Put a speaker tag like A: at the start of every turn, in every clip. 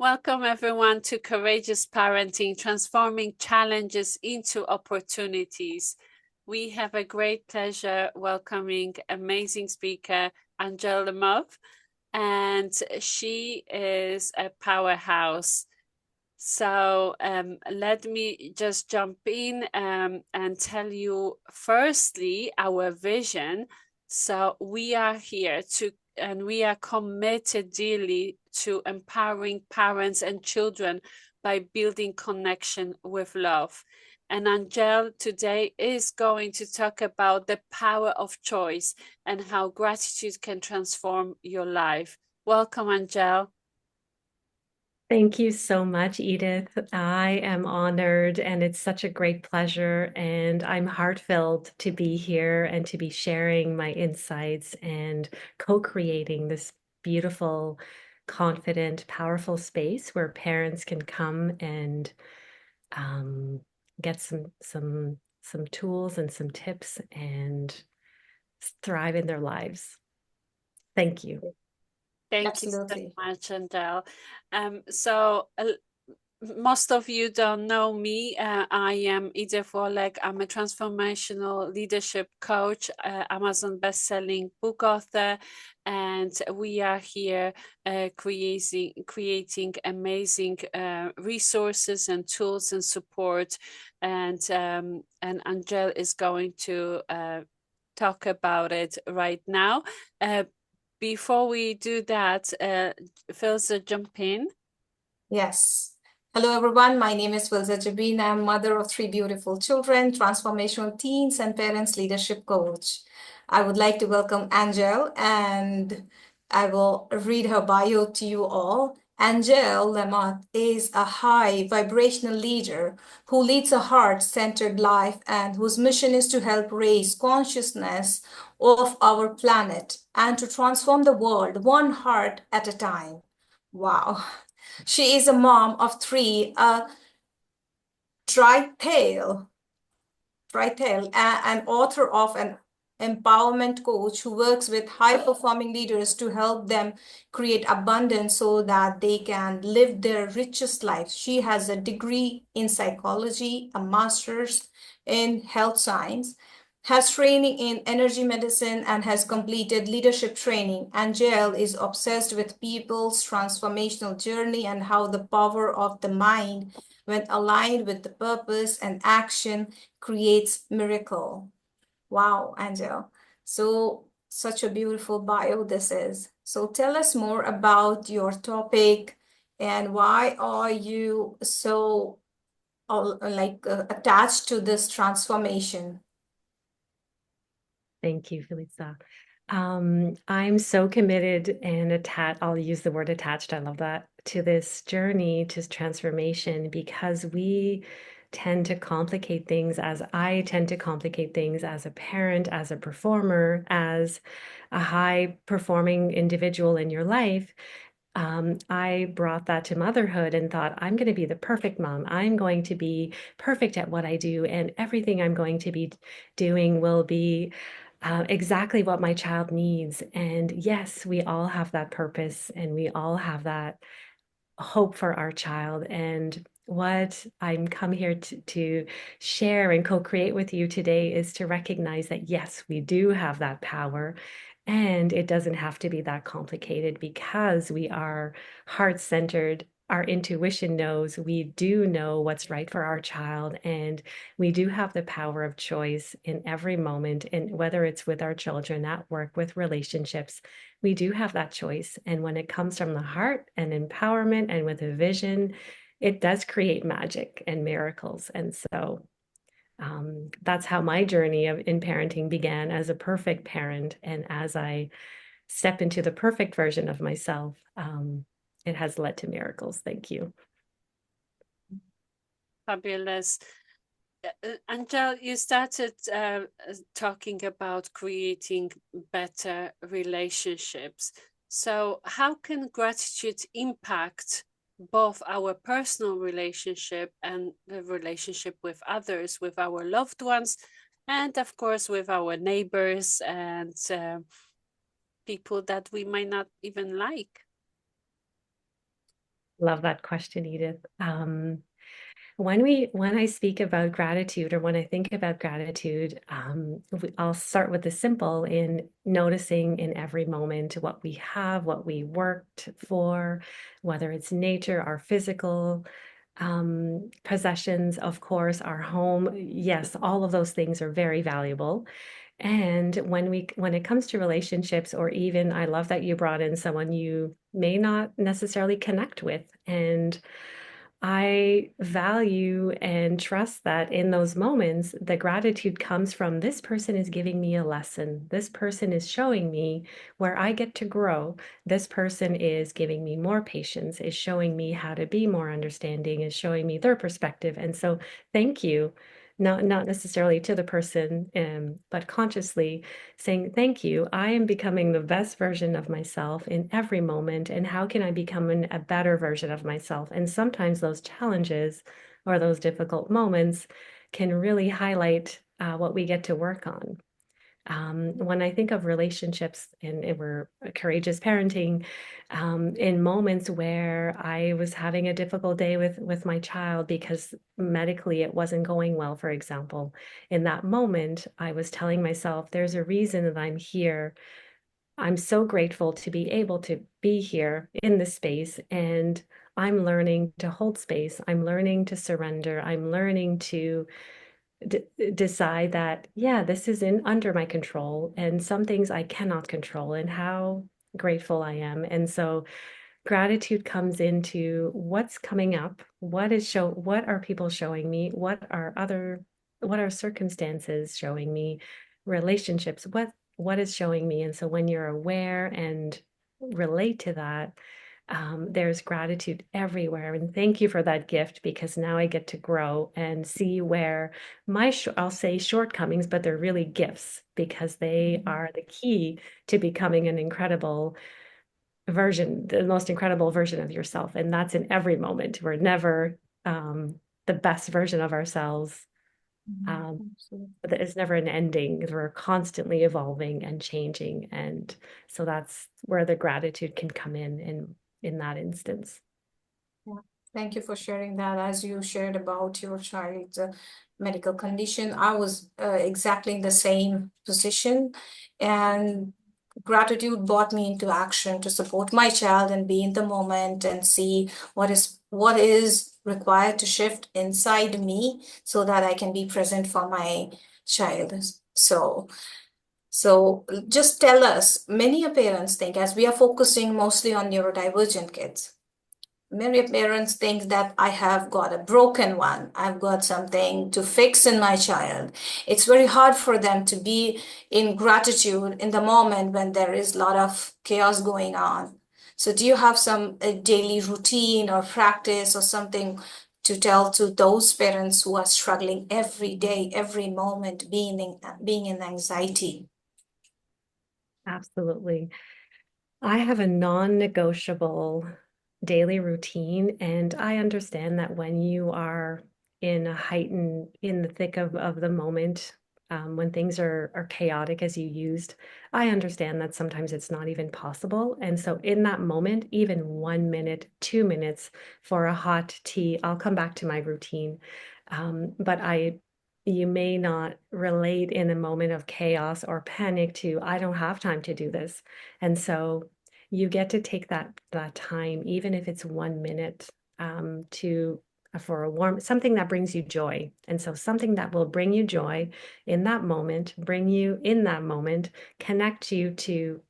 A: Welcome everyone to Courageous Parenting, transforming challenges into opportunities. We have a great pleasure welcoming amazing speaker, Angele Lamothe, and she is a powerhouse. So let me just jump in and tell you firstly our vision. So we are here and we are committed dearly to empowering parents and children by building connection with love. And Angele today is going to talk about the power of choice and how gratitude can transform your life. Welcome, Angele.
B: Thank you so much, Edith. I am honored, and it's such a great pleasure. And I'm heart-filled to be here and to be sharing my insights and co-creating this beautiful, confident, powerful space where parents can come and get some tools and some tips and thrive in their lives. Thank you.
A: Thank you so
C: Absolutely.
A: much, Angel. Most of you don't know me. I am Edith Wolek. I'm a transformational leadership coach, Amazon best-selling book author, and we are here creating amazing resources and tools and support. And Angel is going to talk about it right now. Before we do that, Filza, jump in.
C: Yes. Hello, everyone. My name is Filza Jabin. I'm mother of 3 beautiful children, transformational teens, and parents leadership coach. I would like to welcome Angele, and I will read her bio to you all. Angele Lamothe is a high vibrational leader who leads a heart-centered life and whose mission is to help raise consciousness of our planet and to transform the world one heart at a time. Wow. She is a mom of 3, a tri-tail, an author of an empowerment coach who works with high-performing leaders to help them create abundance so that they can live their richest lives. She has a degree in psychology, a master's in health science, has training in energy medicine, and has completed leadership training. Angele is obsessed with people's transformational journey and how the power of the mind, when aligned with the purpose and action, creates miracle. Wow, Angel. So such a beautiful bio this is. So tell us more about your topic and why are you so attached to this transformation?
B: Thank you, Felisa. I'm so committed and attached, I'll use the word attached, I love that, to this journey to transformation because we tend to complicate things as I tend to complicate things as a parent, as a performer, as a high performing individual in your life. I brought that to motherhood and thought, I'm going to be the perfect mom. I'm going to be perfect at what I do, and everything I'm going to be doing will be exactly what my child needs. And yes, we all have that purpose and we all have that hope for our child. And what I'm come here to share and co-create with you today is to recognize that yes, we do have that power. And it doesn't have to be that complicated because we are heart-centered. Our intuition knows we do know what's right for our child, and we do have the power of choice in every moment. And whether it's with our children, at work, with relationships, we do have that choice. And when it comes from the heart and empowerment and with a vision, it does create magic and miracles. And so that's how my journey in parenting began as a perfect parent. And as I step into the perfect version of myself, it has led to miracles. Thank you.
A: Fabulous. Angel, you started talking about creating better relationships. So how can gratitude impact both our personal relationship and the relationship with others, with our loved ones, and of course with our neighbors and people that we might not even like?
B: Love that question, Edith. When I speak about gratitude, or when I think about gratitude, I'll start with the simple in noticing in every moment what we have, what we worked for, whether it's nature, our physical possessions, of course, our home. Yes, all of those things are very valuable. And when it comes to relationships, or even, I love that you brought in someone you may not necessarily connect with. And I value and trust that in those moments, the gratitude comes from this person is giving me a lesson. This person is showing me where I get to grow. This person is giving me more patience, is showing me how to be more understanding, is showing me their perspective. And so, thank you. Not necessarily to the person, but consciously saying, thank you. I am becoming the best version of myself in every moment. And how can I become a better version of myself? And sometimes those challenges or those difficult moments can really highlight what we get to work on. When I think of relationships and we're courageous parenting, in moments where I was having a difficult day with my child because medically it wasn't going well, for example, in that moment, I was telling myself, there's a reason that I'm here. I'm so grateful to be able to be here in this space, and I'm learning to hold space. I'm learning to surrender. I'm learning to decide that, yeah, this is under my control, and some things I cannot control, and how grateful I am. And so gratitude comes into what's coming up, what are people showing me, what are circumstances showing me, relationships, what is showing me. And so when you're aware and relate to that, there's gratitude everywhere. And thank you for that gift, because now I get to grow and see where I'll say shortcomings, but they're really gifts, because they are the key to becoming an incredible version, the most incredible version of yourself. And that's in every moment. We're never the best version of ourselves. It's never an ending. We're constantly evolving and changing. And so that's where the gratitude can come in that instance.
C: Yeah. Thank you for sharing that. As you shared about your child's medical condition, I was exactly in the same position, and gratitude brought me into action to support my child and be in the moment and see what is required to shift inside me so that I can be present for my child. So just tell us, many parents think, as we are focusing mostly on neurodivergent kids, many parents think that I have got a broken one. I've got something to fix in my child. It's very hard for them to be in gratitude in the moment when there is a lot of chaos going on. So do you have some daily routine or practice or something to tell to those parents who are struggling every day, every moment, being in anxiety?
B: Absolutely. I have a non-negotiable daily routine, and I understand that when you are in in the thick of the moment, when things are chaotic, as you used, I understand that sometimes it's not even possible. And so in that moment, even 1 minute, 2 minutes for a hot tea, I'll come back to my routine. But you may not relate in a moment of chaos or panic to, I don't have time to do this. And so you get to take that time, even if it's 1 minute, to for something that brings you joy. And so something that will bring you joy in that moment, bring you in that moment, connect you to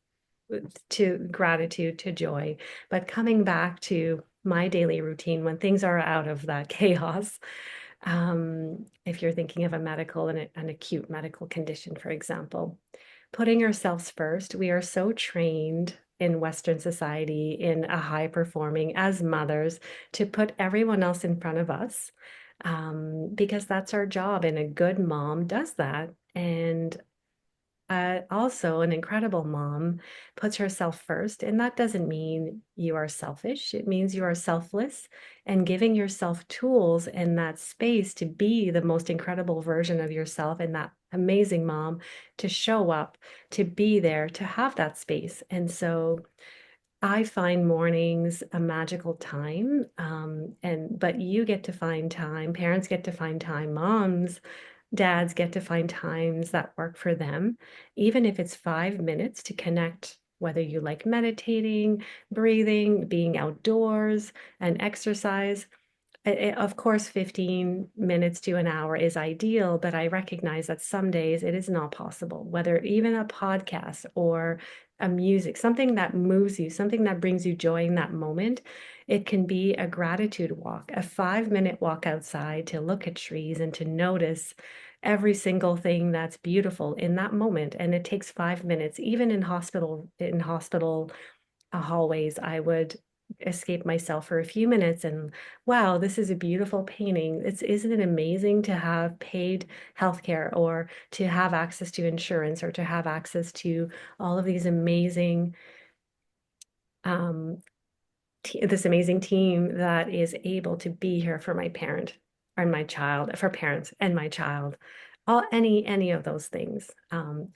B: gratitude, to joy. But coming back to my daily routine when things are out of that chaos, if you're thinking of an acute medical condition, for example, putting ourselves first. We are so trained in Western society, in a high performing as mothers, to put everyone else in front of us, because that's our job. And a good mom does that. And also, an incredible mom puts herself first. And that doesn't mean you are selfish. It means you are selfless, and giving yourself tools and that space to be the most incredible version of yourself, and that amazing mom to show up, to be there, to have that space. And so I find mornings a magical time, but you get to find time, parents get to find time, moms, dads get to find times that work for them, even if it's 5 minutes to connect, whether you like meditating, breathing, being outdoors, and exercise. Of course, 15 minutes to an hour is ideal, but I recognize that some days it is not possible, whether even a podcast or a music, something that moves you, something that brings you joy in that moment. It can be a gratitude walk, a 5-minute walk outside to look at trees and to notice every single thing that's beautiful in that moment. And it takes 5 minutes. Even in hospital hallways, I would escape myself for a few minutes and wow, this is a beautiful painting. Isn't it amazing to have paid healthcare or to have access to insurance or to have access to all of these amazing um, this amazing team that is able to be here for my parent and my child, for parents and my child, any of those things.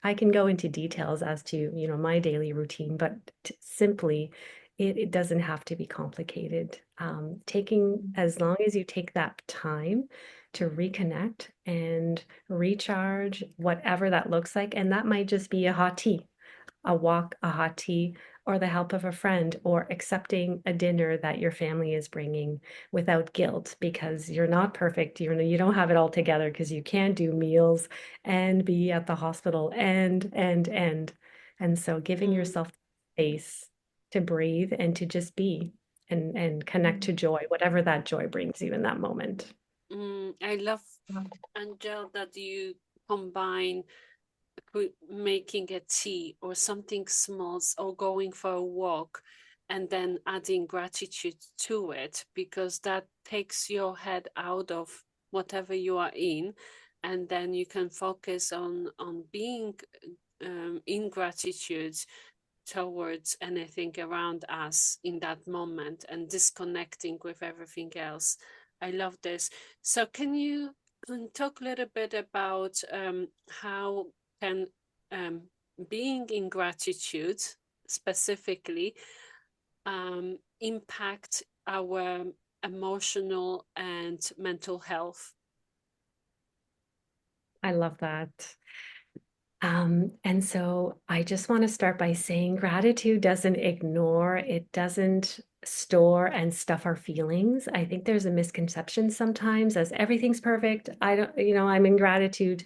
B: I can go into details as to, my daily routine, but simply it doesn't have to be complicated. As long as you take that time to reconnect and recharge, whatever that looks like, and that might just be a hot tea, a walk, a hot tea, or the help of a friend, or accepting a dinner that your family is bringing without guilt because you're not perfect. You don't have it all together because you can't do meals and be at the hospital and so giving yourself space to breathe and to just be and connect to joy, whatever that joy brings you in that moment.
A: I love, Angel, that you combine making a tea or something small or going for a walk and then adding gratitude to it, because that takes your head out of whatever you are in, and then you can focus on being in gratitude towards anything around us in that moment and disconnecting with everything else. I love this. So can you talk a little bit about how can being in gratitude specifically impact our emotional and mental health?
B: I love that. And so I just want to start by saying gratitude doesn't ignore, it doesn't store and stuff our feelings. I think there's a misconception sometimes as everything's perfect. I don't, I'm in gratitude.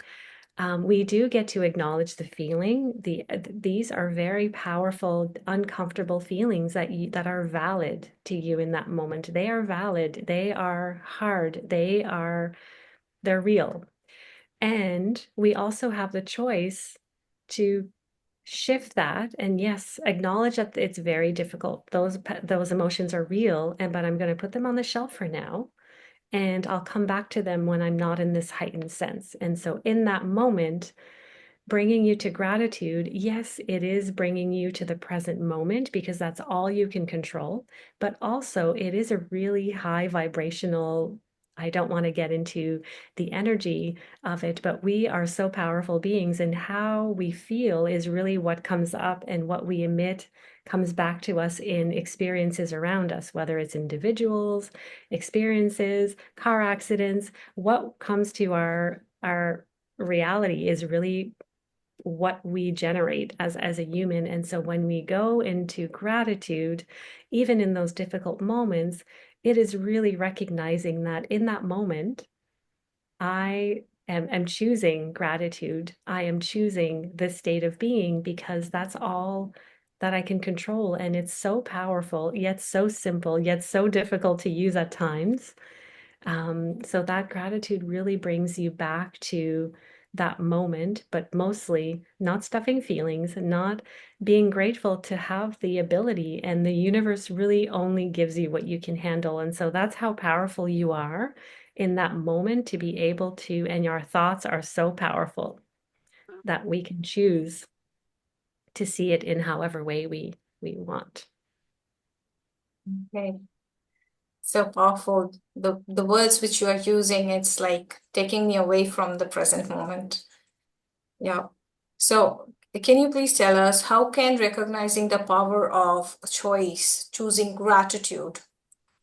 B: We do get to acknowledge the feeling. These are very powerful, uncomfortable feelings that are valid to you in that moment. They are valid. They are hard. They're real. And we also have the choice to shift that and yes, acknowledge that it's very difficult. Those emotions are real, but I'm going to put them on the shelf for now. And I'll come back to them when I'm not in this heightened sense. And so in that moment, bringing you to gratitude, yes, it is bringing you to the present moment because that's all you can control. But also, it is a really high vibrational. I don't want to get into the energy of it, but we are so powerful beings, and how we feel is really what comes up, and what we emit comes back to us in experiences around us, whether it's individuals, experiences, car accidents. What comes to our reality is really what we generate as a human. And so when we go into gratitude, even in those difficult moments, it is really recognizing that in that moment, I am choosing gratitude. I am choosing this state of being because that's all that I can control. And it's so powerful, yet so simple, yet so difficult to use at times. So that gratitude really brings you back to that moment, but mostly not stuffing feelings, not being grateful to have the ability. And the universe really only gives you what you can handle. And so that's how powerful you are in that moment to be able to, and your thoughts are so powerful that we can choose to see it in however way we want.
C: Okay. So powerful. The words which you are using, it's like taking me away from the present moment. Yeah. So Can you please tell us how can recognizing the power of choice, choosing gratitude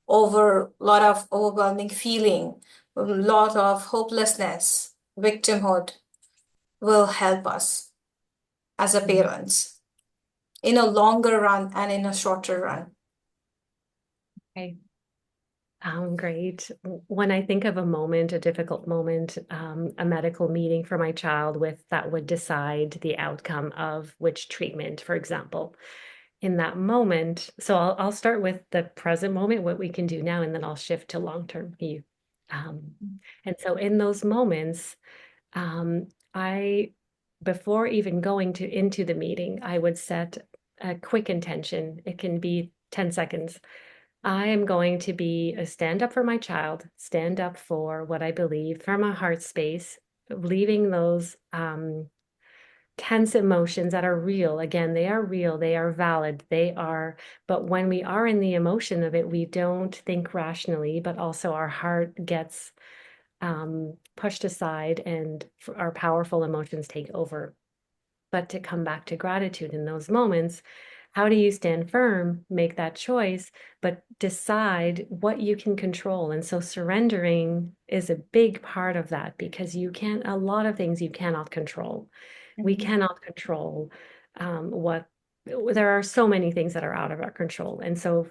C: over a lot of overwhelming feeling, a lot of hopelessness, victimhood will help us as a parents in a longer run and in a shorter run?
B: Okay. Great. When I think of a moment, a difficult moment, a medical meeting for my child with that would decide the outcome of which treatment, for example, in that moment. So I'll start with the present moment, what we can do now, and then I'll shift to long-term view. And so in those moments, I, before even going into the meeting, I would set a quick intention. It can be 10 seconds. I am going to be a stand up for my child, stand up for what I believe from a heart space, leaving those tense emotions that are real. Again, they are real, they are valid, but when we are in the emotion of it, we don't think rationally, but also our heart gets pushed aside and our powerful emotions take over. But to come back to gratitude in those moments, how do you stand firm, make that choice, but decide what you can control? And so surrendering is a big part of that, because a lot of things you cannot control. We cannot control there are so many things that are out of our control. And so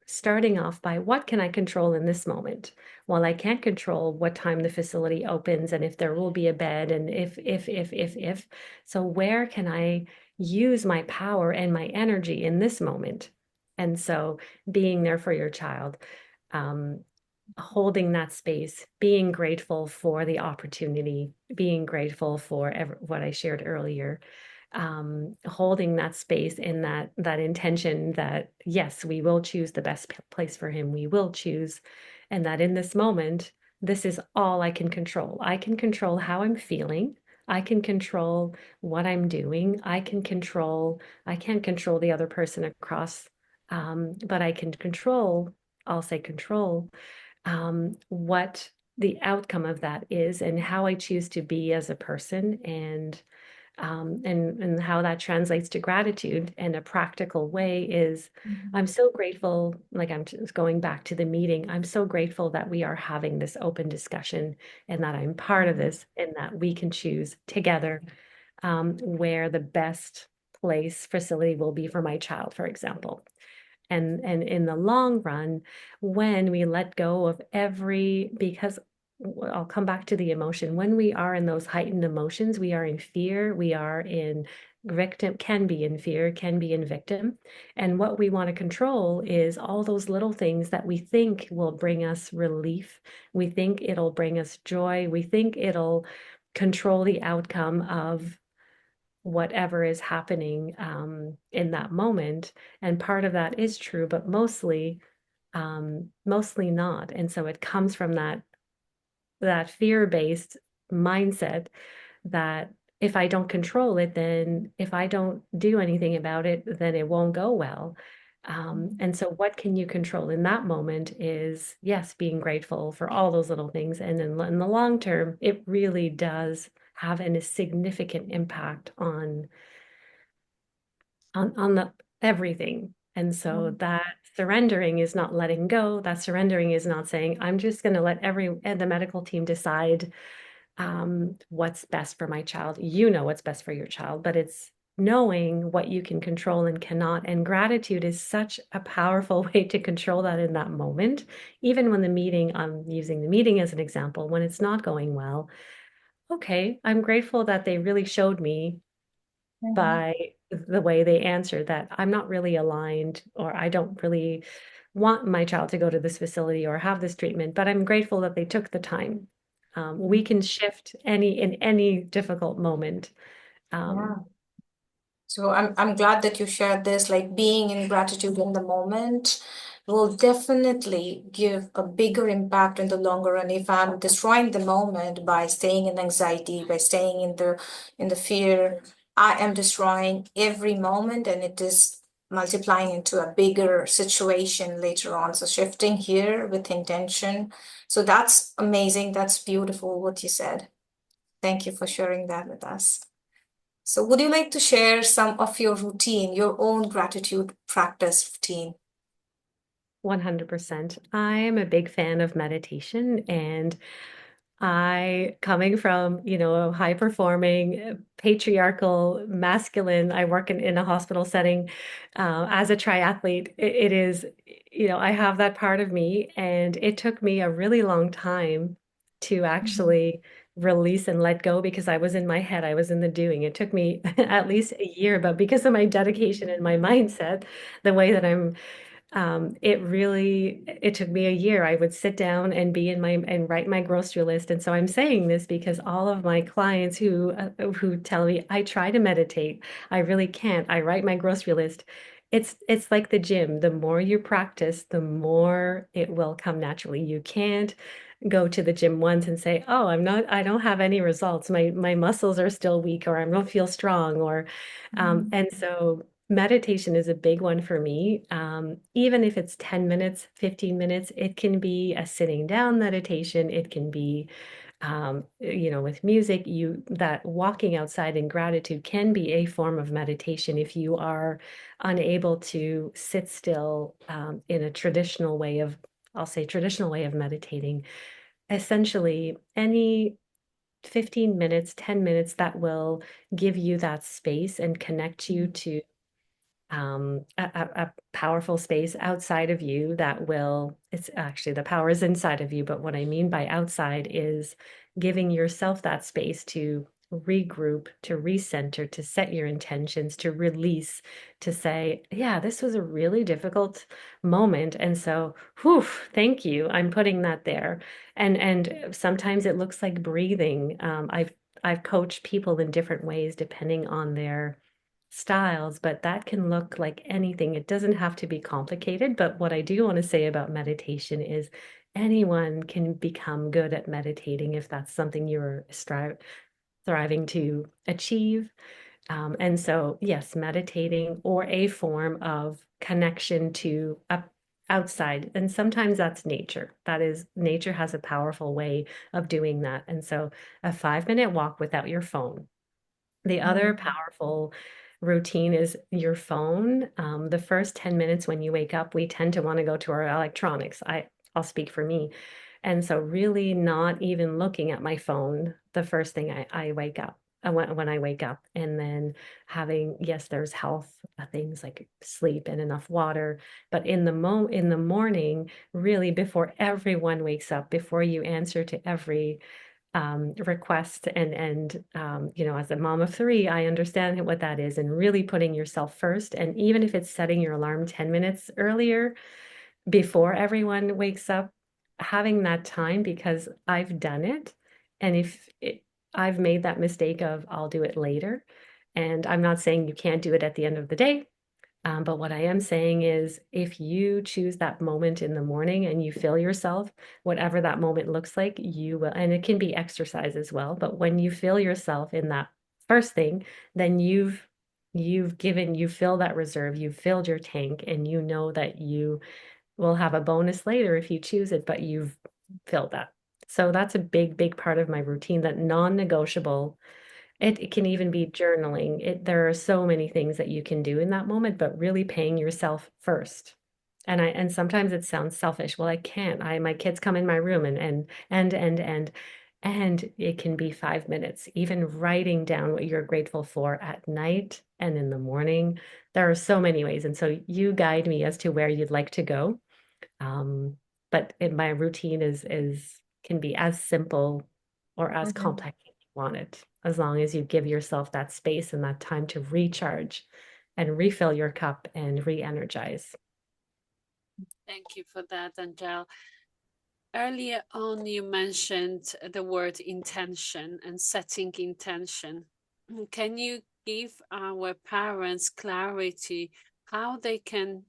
B: starting off by, what can I control in this moment? Well, I can't control what time the facility opens and if there will be a bed and if. So where can I use my power and my energy in this moment? And so being there for your child, holding that space, being grateful for the opportunity, being grateful for what I shared earlier, holding that space in that intention that yes, we will choose the best place for him. We will choose, and that in this moment, this is all I can control. I can control how I'm feeling. I can control what I'm doing. I can't control the other person across, but I can control. I'll say control what the outcome of that is and how I choose to be as a person, and how that translates to gratitude. And a practical way is, I'm so grateful, like I'm just going back to the meeting, I'm so grateful that we are having this open discussion and that I'm part of this and that we can choose together where the best facility will be for my child, for example. And in the long run, when we let go of because I'll come back to the emotion, when we are in those heightened emotions, we are in fear, we are in victim, can be in fear, can be in victim. And what we want to control is all those little things that we think will bring us relief. We think it'll bring us joy. We think it'll control the outcome of whatever is happening in that moment. And part of that is true, but mostly not. And so it comes from that fear-based mindset that if I don't control it, then if I don't do anything about it, then it won't go well. And so what can you control in that moment is, yes, being grateful for all those little things. And in the long term, it really does have a significant impact on the everything. And so that surrendering is not letting go. That surrendering is not saying, I'm just going to let the medical team decide what's best for my child. You know what's best for your child, but it's knowing what you can control and cannot. And gratitude is such a powerful way to control that in that moment. Even when I'm using the meeting as an example, when it's not going well. Okay, I'm grateful that they really showed me by the way they answered that I'm not really aligned, or I don't really want my child to go to this facility or have this treatment, but I'm grateful that they took the time. We can shift in any difficult moment.
C: Yeah. So I'm glad that you shared this, like being in gratitude in the moment will definitely give a bigger impact in the longer run. If I'm destroying the moment by staying in anxiety, by staying in the fear, I am destroying every moment, and it is multiplying into a bigger situation later on. So shifting here with intention. So that's amazing. That's beautiful what you said. Thank you for sharing that with us. So would you like to share some of your routine, your own gratitude practice routine?
B: 100%. I am a big fan of meditation, and coming from, a high performing, patriarchal, masculine, I work in a hospital setting, as a triathlete, it is, I have that part of me, and it took me a really long time to
C: Mhm.
B: actually release and let go because I was in my head, I was in the doing. It took me at least a year, but because of my dedication and my mindset, the way that it took me a year. I would sit down and be in my and write my grocery list. And so I'm saying this because all of my clients who tell me I try to meditate, I really can't. I write my grocery list. It's like the gym. The more you practice, the more it will come naturally. You can't go to the gym once and say, "Oh, I don't have any results. My muscles are still weak, or I don't feel strong," or
C: Mhm.
B: and so meditation is a big one for me. Even if it's 10 minutes, 15 minutes, it can be a sitting down meditation. It can be, with music, that walking outside in gratitude can be a form of meditation if you are unable to sit still, in a traditional way of, I'll say traditional way of meditating. Essentially, any 15 minutes, 10 minutes that will give you that space and connect you to a powerful space outside of you that will, it's actually the power is inside of you. But what I mean by outside is giving yourself that space to regroup, to recenter, to set your intentions, to release, to say, yeah, this was a really difficult moment. And so, whew, thank you. I'm putting that there. And sometimes it looks like breathing. I've coached people in different ways depending on their styles, but that can look like anything. It doesn't have to be complicated. But what I do want to say about meditation is anyone can become good at meditating if that's something you're thriving to achieve. And so, yes, meditating or a form of connection to outside. And sometimes that's nature. That is, nature has a powerful way of doing that. And so, a 5-minute walk without your phone. The other
C: Mhm.
B: powerful routine is your phone. The first 10 minutes when you wake up, we tend to want to go to our electronics. I'll speak for me. And so really not even looking at my phone the first thing I wake up. When I wake up, and then having, yes, there's health things like sleep and enough water, but in the morning, really before everyone wakes up, before you answer to every request, as a mom of three, I understand what that is, and really putting yourself first. And even if it's setting your alarm 10 minutes earlier before everyone wakes up, having that time, because I've done it. And I've made that mistake of I'll do it later. And I'm not saying you can't do it at the end of the day, but what I am saying is, if you choose that moment in the morning and you feel yourself, whatever that moment looks like, you will, and it can be exercise as well. But when you feel yourself in that first thing, then you fill that reserve, you've filled your tank, and you know that you will have a bonus later if you choose it, but you've filled that. So that's a big, big part of my routine, that non-negotiable. It can even be journaling. There are so many things that you can do in that moment, but really paying yourself first. And sometimes it sounds selfish. Well, I can't. My kids come in my room and it can be 5 minutes. Even writing down what you're grateful for at night and in the morning. There are so many ways. And so you guide me as to where you'd like to go. Um, but my routine is can be as simple or as
C: Mhm.
B: complex as you want it, as long as you give yourself that space and that time to recharge and refill your cup and re-energize.
A: Thank you for that, Angel. Earlier on, you mentioned the word intention and setting intention. Can you give our parents clarity how they can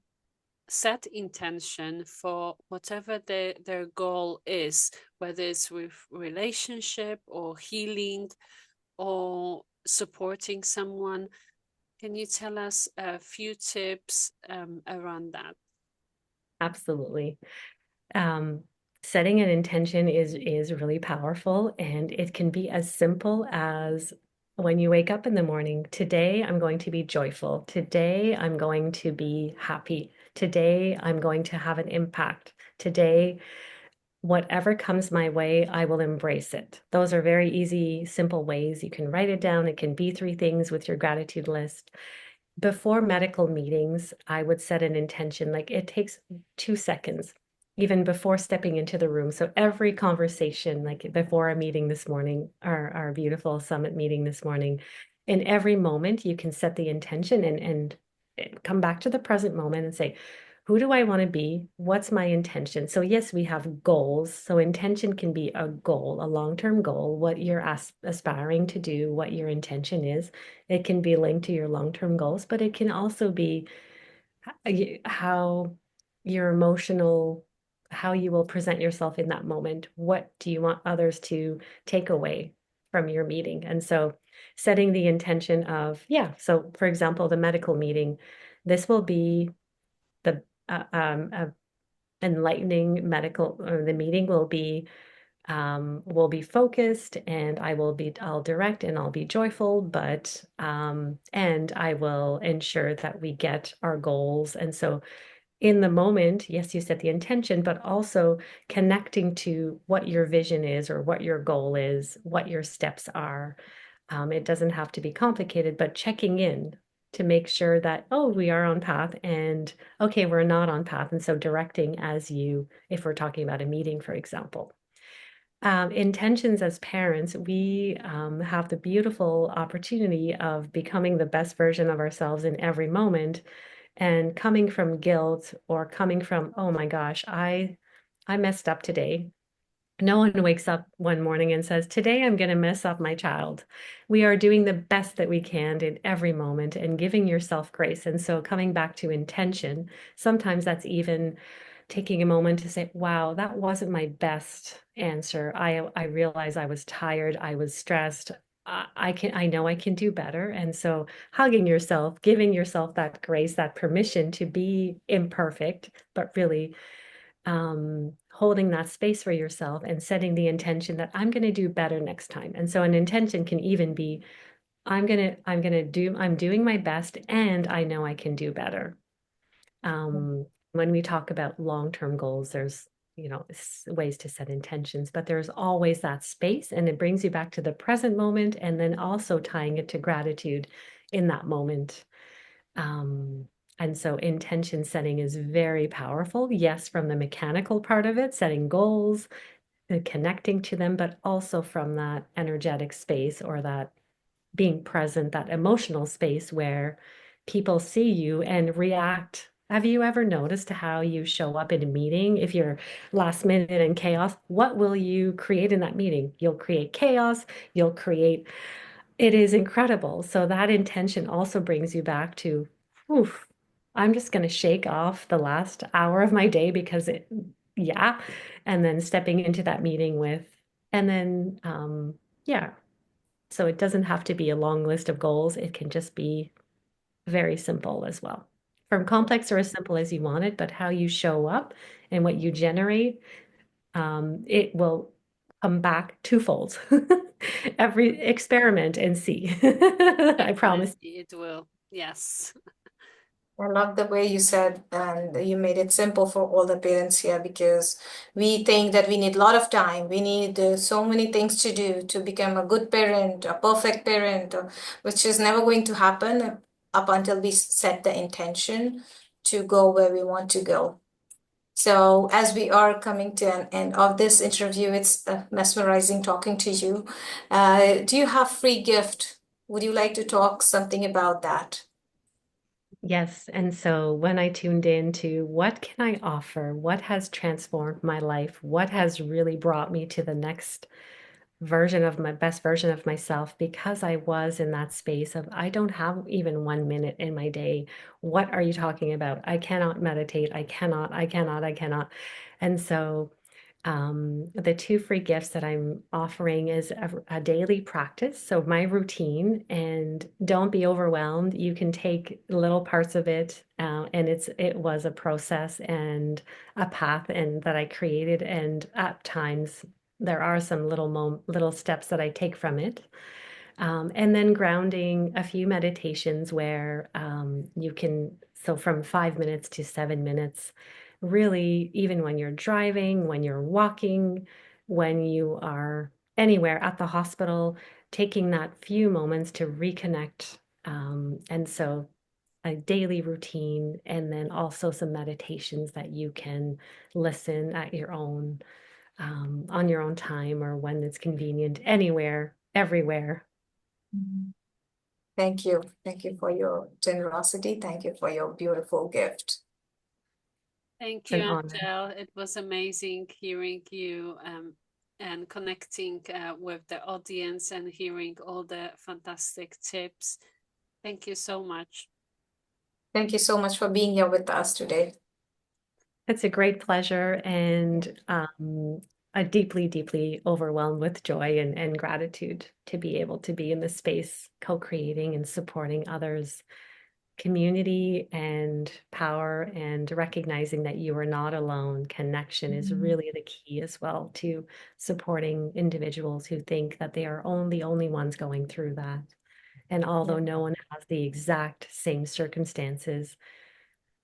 A: set intention for whatever their goal is, whether it's with relationship or healing or supporting someone? Can you tell us a few tips around that?
B: Absolutely. Um, Setting an intention is really powerful, and it can be as simple as when you wake up in the morning, today I'm going to be joyful. Today I'm going to be happy. Today I'm going to have an impact. Today, whatever comes my way, I will embrace it. Those are very easy, simple ways. You can write it down. It can be 3 things with your gratitude list. Before medical meetings, I would set an intention, like it takes 2 seconds, even before stepping into the room. So every conversation, like before a meeting this morning, our beautiful summit meeting this morning, in every moment, you can set the intention and come back to the present moment and say, who do I want to be? What's my intention? So yes, we have goals. So intention can be a goal, a long-term goal, what you're aspiring to do, what your intention is. It can be linked to your long-term goals, but it can also be how your emotional, how you will present yourself in that moment. What do you want others to take away from your meeting? And so setting the intention of, yeah, so for example, the medical meeting, this will be the enlightening medical, or the meeting will be focused, and I'll direct and I'll be joyful, but and I will ensure that we get our goals. And so in the moment, yes, you set the intention, but also connecting to what your vision is or what your goal is, what your steps are. It doesn't have to be complicated, but checking in to make sure that, oh, we are on path, and okay, we're not on path. And so directing if we're talking about a meeting, for example. Intentions as parents, we have the beautiful opportunity of becoming the best version of ourselves in every moment, and coming from guilt or coming from, oh my gosh, I messed up today. No one wakes up one morning and says, today I'm going to mess up my child. We are doing the best that we can in every moment and giving yourself grace. And so coming back to intention, sometimes that's even taking a moment to say, wow, that wasn't my best answer. I realize I was tired, I was stressed. I know I can do better. And so hugging yourself, giving yourself that grace, that permission to be imperfect, but really holding that space for yourself and setting the intention that I'm going to do better next time. And so an intention can even be, I'm doing my best, and I know I can do better. When we talk about long-term goals, there's, ways to set intentions, but there's always that space, and it brings you back to the present moment, and then also tying it to gratitude in that moment. And so intention setting is very powerful. Yes, from the mechanical part of it, setting goals, connecting to them, but also from that energetic space, or that being present, that emotional space where people see you and react. Have you ever noticed how you show up in a meeting? If you're last minute in chaos, what will you create in that meeting? You'll create chaos, it is incredible. So that intention also brings you back to, oof, I'm just going to shake off the last hour of my day yeah. And then stepping into that meeting and then, yeah. So it doesn't have to be a long list of goals. It can just be very simple as well. From complex or as simple as you want it, but how you show up and what you generate, it will come back twofold. Every experiment and see. I promise.
A: Definitely it will. Yes.
C: I love the way you said, and you made it simple for all the parents here, because we think that we need a lot of time. We need so many things to do to become a good parent, a perfect parent, which is never going to happen up until we set the intention to go where we want to go. So, as we are coming to an end of this interview, it's mesmerizing talking to you. Do you have free gift? Would you like to talk something about that?
B: Yes. And so when I tuned in to what can I offer? What has transformed my life? What has really brought me to the next best version of myself, because I was in that space of, I don't have even 1 minute in my day. What are you talking about? I cannot meditate. I cannot. And so the 2 free gifts that I'm offering is a daily practice. So my routine, and don't be overwhelmed. You can take little parts of it, and it was a process and a path, and that I created. And at times there are some little steps that I take from it. And then grounding, a few meditations where you can, so from 5 minutes to 7 minutes, really, even when you're driving, when you're walking, when you are anywhere at the hospital, taking that few moments to reconnect. And so a daily routine, and then also some meditations that you can listen at your own, on your own time or when it's convenient, anywhere, everywhere.
C: Thank you. Thank you for your generosity. Thank you for your beautiful gift.
A: Thank
B: It's
A: you,
B: an honor.
A: Angele. It was amazing hearing you and connecting with the audience and hearing all the fantastic tips. Thank you so much.
C: Thank you so much for being here with us today.
B: It's a great pleasure, and I'm deeply, deeply overwhelmed with joy and gratitude to be able to be in this space, co-creating and supporting others, community and power, and recognizing that you are not alone. Connection is really the key as well to supporting individuals who think that they are the only ones going through that. And although no one has the exact same circumstances,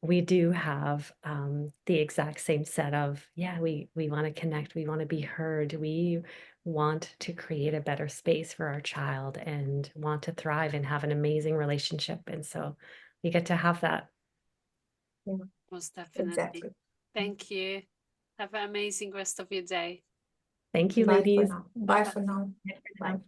B: we do have the exact same set of, we want to connect, we want to be heard, we want to create a better space for our child and want to thrive and have an amazing relationship. And so we get to have that.
C: Yeah,
A: Most definitely.
C: exactly.
A: Thank you. Have an amazing rest of your day.
B: Thank you,
C: Bye for
B: ladies.
C: now. Bye for now.
B: Bye.
C: Bye.